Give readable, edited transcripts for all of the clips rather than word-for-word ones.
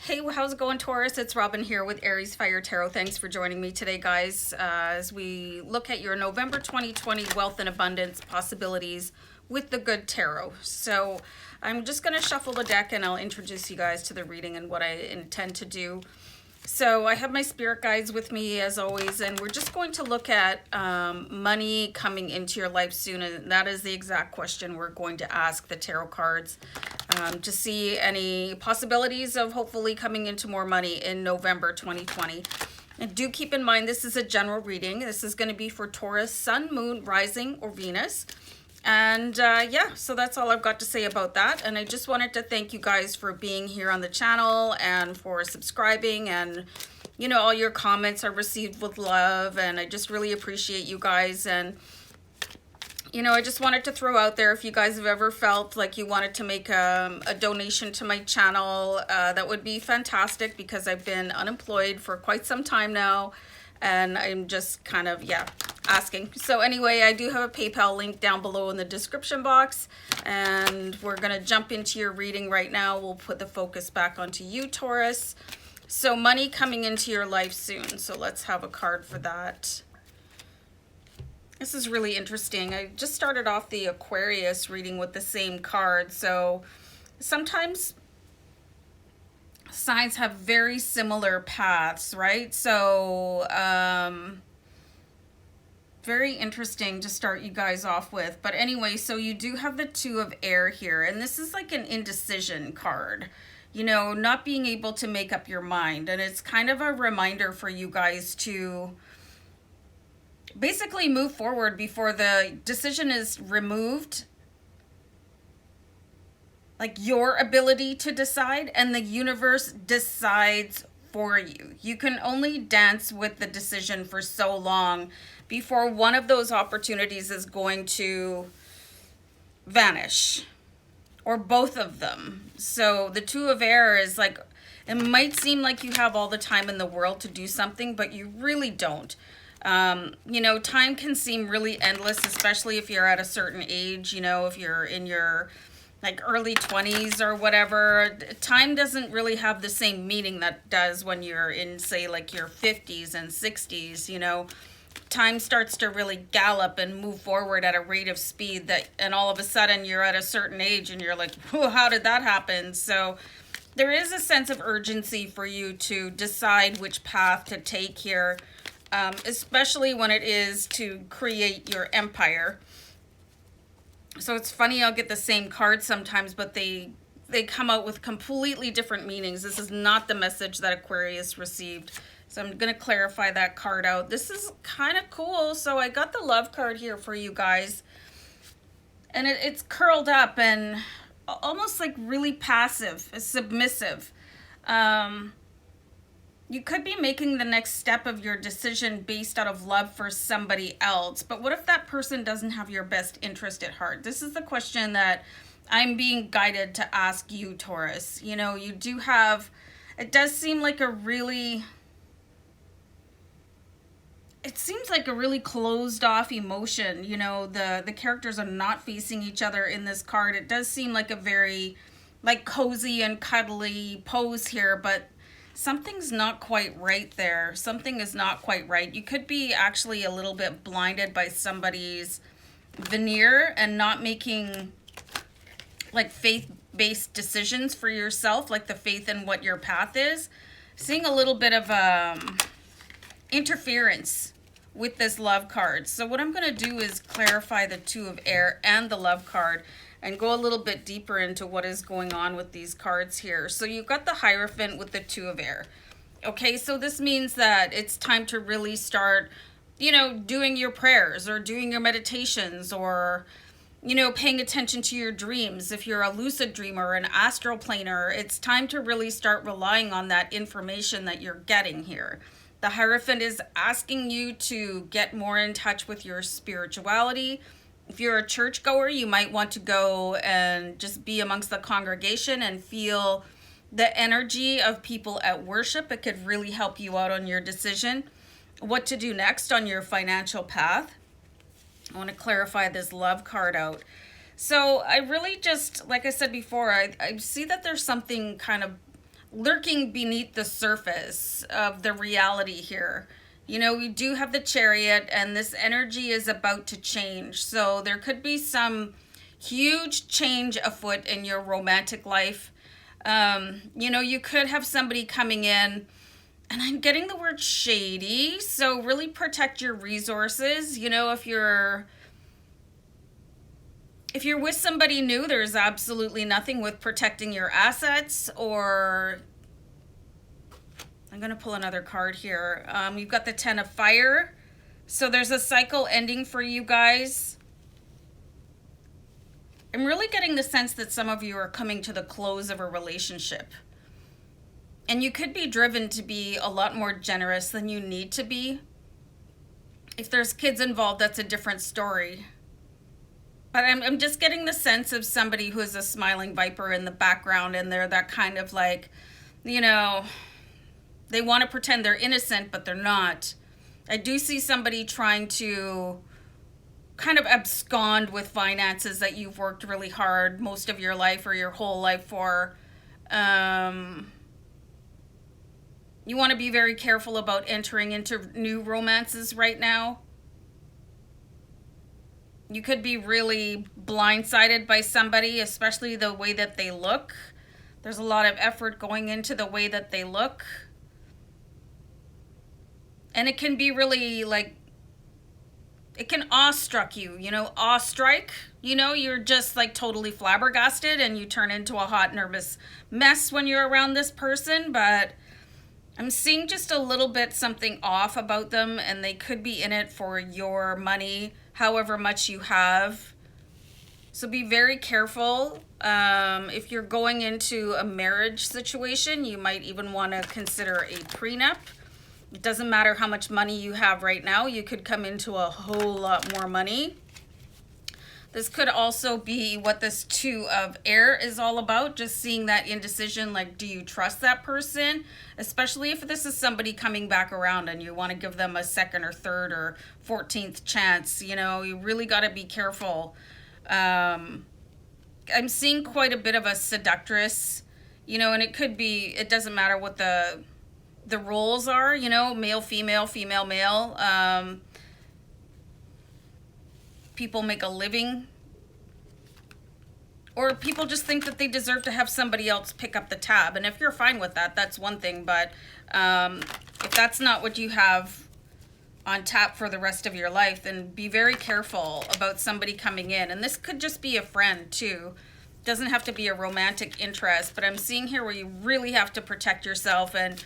Hey, how's it going, Taurus? It's Robin here with ariesfire Tarot. Thanks for joining me today, guys, as we look at your November 2020 wealth and abundance possibilities with the good tarot. So I'm just going to shuffle the deck and I'll introduce you guys to the reading and what I intend to do. So I have my spirit guides with me as always, and we're just going to look at money coming into your life soon, and that is the exact question we're going to ask the tarot cards to see any possibilities of hopefully coming into more money in November 2020. And do keep in mind, this is a general reading. This is going to be for Taurus, Sun, Moon, Rising, or Venus. And yeah, so that's all I've got to say about that. And I just wanted to thank you guys for being here on the channel and for subscribing. And, you know, all your comments are received with love. And I just really appreciate you guys. And, you know, I just wanted to throw out there, if you guys have ever felt like you wanted to make a donation to my channel, that would be fantastic, because I've been unemployed for quite some time now. And I'm just kind of, yeah, asking. So anyway, I do have a PayPal link down below in the description box, and we're going to jump into your reading right now. We'll put the focus back onto you, Taurus. So money coming into your life soon. So let's have a card for that. This is really interesting. I just started off the Aquarius reading with the same card. So sometimes signs have very similar paths, right? So very interesting to start you guys off with. But anyway, so you do have the Two of Air here, and this is like an indecision card, you know, not being able to make up your mind. And it's kind of a reminder for you guys to basically move forward before the decision is removed, like your ability to decide, and the universe decides for you. You can only dance with the decision for so long before one of those opportunities is going to vanish, or both of them. So the Two of Air is like, it might seem like you have all the time in the world to do something, but you really don't. You know, time can seem really endless, especially if you're at a certain age. You know, if you're in your like early 20s or whatever, time doesn't really have the same meaning that does when you're in, say, like your 50s and 60s. You know, time starts to really gallop and move forward at a rate of speed that, and all of a sudden you're at a certain age and you're like, oh, how did that happen? So there is a sense of urgency for you to decide which path to take here, especially when it is to create your empire. So it's funny, I'll get the same card sometimes, but they come out with completely different meanings. This is not the message that Aquarius received. So I'm going to clarify that card out. This is kind of cool. So I got the love card here for you guys. And it's curled up and almost like really passive, submissive. You could be making the next step of your decision based out of love for somebody else. But what if that person doesn't have your best interest at heart? This is the question that I'm being guided to ask you, Taurus. You know, you do have, it does seem like a really, it seems like a really closed off emotion. You know, the characters are not facing each other in this card. It does seem like a very like cozy and cuddly pose here, but something's not quite right there. Something is not quite right. You could be actually a little bit blinded by somebody's veneer and not making like faith-based decisions for yourself, like the faith in what your path is. Seeing a little bit of interference with this love card. So what I'm going to do is clarify the Two of Air and the love card and go a little bit deeper into what is going on with these cards here. So you've got the Hierophant with the Two of Air. Okay, so this means that it's time to really start, you know, doing your prayers or doing your meditations, or, you know, paying attention to your dreams. If you're a lucid dreamer, an astral planer, it's time to really start relying on that information that you're getting here. The Hierophant is asking you to get more in touch with your spirituality. If you're a churchgoer, you might want to go and just be amongst the congregation and feel the energy of people at worship. It could really help you out on your decision what to do next on your financial path. I want to clarify this love card out. So I really just, like I said before, I see that there's something kind of lurking beneath the surface of the reality here. You know, we do have the Chariot, and this energy is about to change. So there could be some huge change afoot in your romantic life. You know, you could have somebody coming in, and I'm getting the word shady. So really protect your resources. You know, if you're with somebody new, there's absolutely nothing with protecting your assets. Or I'm going to pull another card here. You've got the Ten of Fire. So there's a cycle ending for you guys. I'm really getting the sense that some of you are coming to the close of a relationship. And you could be driven to be a lot more generous than you need to be. If there's kids involved, that's a different story. But I'm just getting the sense of somebody who is a smiling viper in the background, and they're that kind of like, you know, they want to pretend they're innocent, but they're not. I do see somebody trying to kind of abscond with finances that you've worked really hard most of your life or your whole life for. You want to be very careful about entering into new romances right now. You could be really blindsided by somebody, especially the way that they look. There's a lot of effort going into the way that they look. And it can be really like, it can awestruck you, you know, awestrike. You know, you're just like totally flabbergasted and you turn into a hot, nervous mess when you're around this person. But I'm seeing just a little bit something off about them, and they could be in it for your money, however much you have. So be very careful. If you're going into a marriage situation, you might even want to consider a prenup. It doesn't matter how much money you have right now. You could come into a whole lot more money. This could also be what this Two of Air is all about. Just seeing that indecision, like, do you trust that person? Especially if this is somebody coming back around and you want to give them a second or third or 14th chance. You know, you really got to be careful. I'm seeing quite a bit of a seductress, you know, and it could be, it doesn't matter what the roles are, you know, male, female, female, male. People make a living, or people just think that they deserve to have somebody else pick up the tab. And if you're fine with that, that's one thing. But if that's not what you have on tap for the rest of your life, then be very careful about somebody coming in. And this could just be a friend too. Doesn't have to be a romantic interest, but I'm seeing here where you really have to protect yourself, and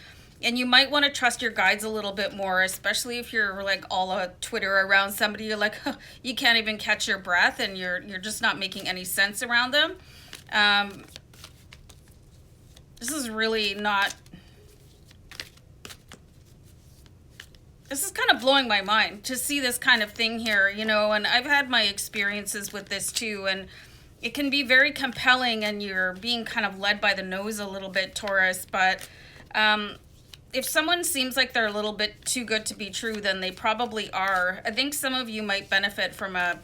you might want to trust your guides a little bit more, especially if you're like all a Twitter around somebody. You're like, you can't even catch your breath, and you're just not making any sense around them. This is really not. This is kind of blowing my mind to see this kind of thing here, you know. And I've had my experiences with this too, and it can be very compelling, and you're being kind of led by the nose a little bit, Taurus. But if someone seems like they're a little bit too good to be true, then they probably are. I think some of you might benefit from a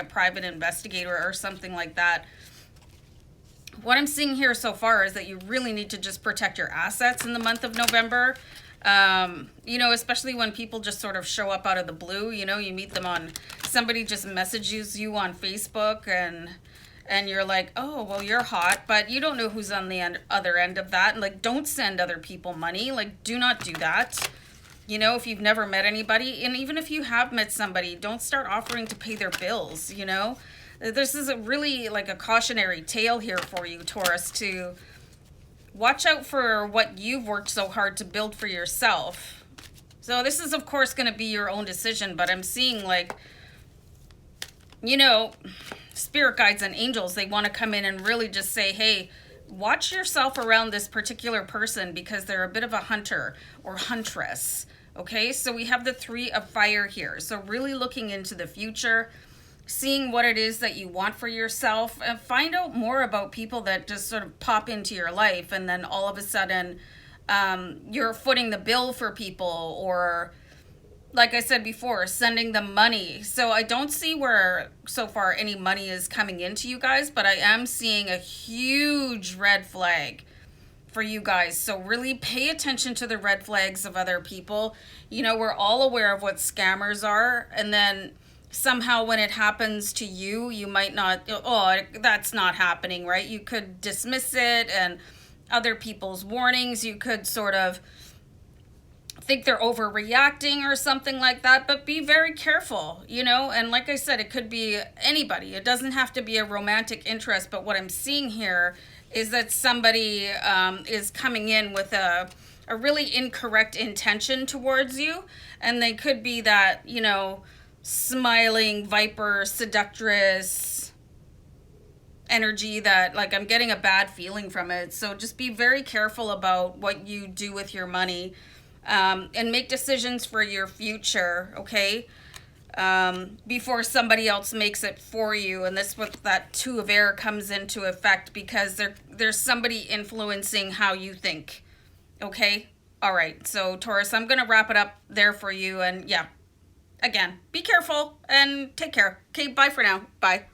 private investigator or something like that. What I'm seeing here so far is that you really need to just protect your assets in the month of November. You know, especially when people just sort of show up out of the blue. You know, you meet them on, somebody just messages you on Facebook, and you're like, oh, well, you're hot, but you don't know who's on the other end of that. And like, don't send other people money. Like, do not do that. You know, if you've never met anybody, and even if you have met somebody, don't start offering to pay their bills, you know. This is a really like a cautionary tale here for you, Taurus, to watch out for what you've worked so hard to build for yourself. So this is, of course, going to be your own decision, but I'm seeing like, you know, spirit guides and angels, they want to come in and really just say, hey, watch yourself around this particular person because they're a bit of a hunter or huntress. Okay, so we have the Three of Fire here. So really looking into the future, seeing what it is that you want for yourself, and find out more about people that just sort of pop into your life, and then all of a sudden you're footing the bill for people, or like I said before, sending them money. So I don't see where so far any money is coming into you guys, but I am seeing a huge red flag for you guys. So really pay attention to the red flags of other people. You know, we're all aware of what scammers are, and then somehow when it happens to you, you might not, oh, that's not happening, right? You could dismiss it, and other people's warnings, you could sort of think they're overreacting or something like that, but be very careful, you know. And like I said, it could be anybody. It doesn't have to be a romantic interest, but what I'm seeing here is that somebody is coming in with a really incorrect intention towards you, and they could be that, you know, smiling viper seductress energy that, like, I'm getting a bad feeling from it. So just be very careful about what you do with your money, and make decisions for your future, okay? Before somebody else makes it for you. And this with that Two of Air comes into effect, because there's somebody influencing how you think, okay? All right, so Taurus, I'm gonna wrap it up there for you. And yeah, again, be careful and take care. Okay, bye for now. Bye.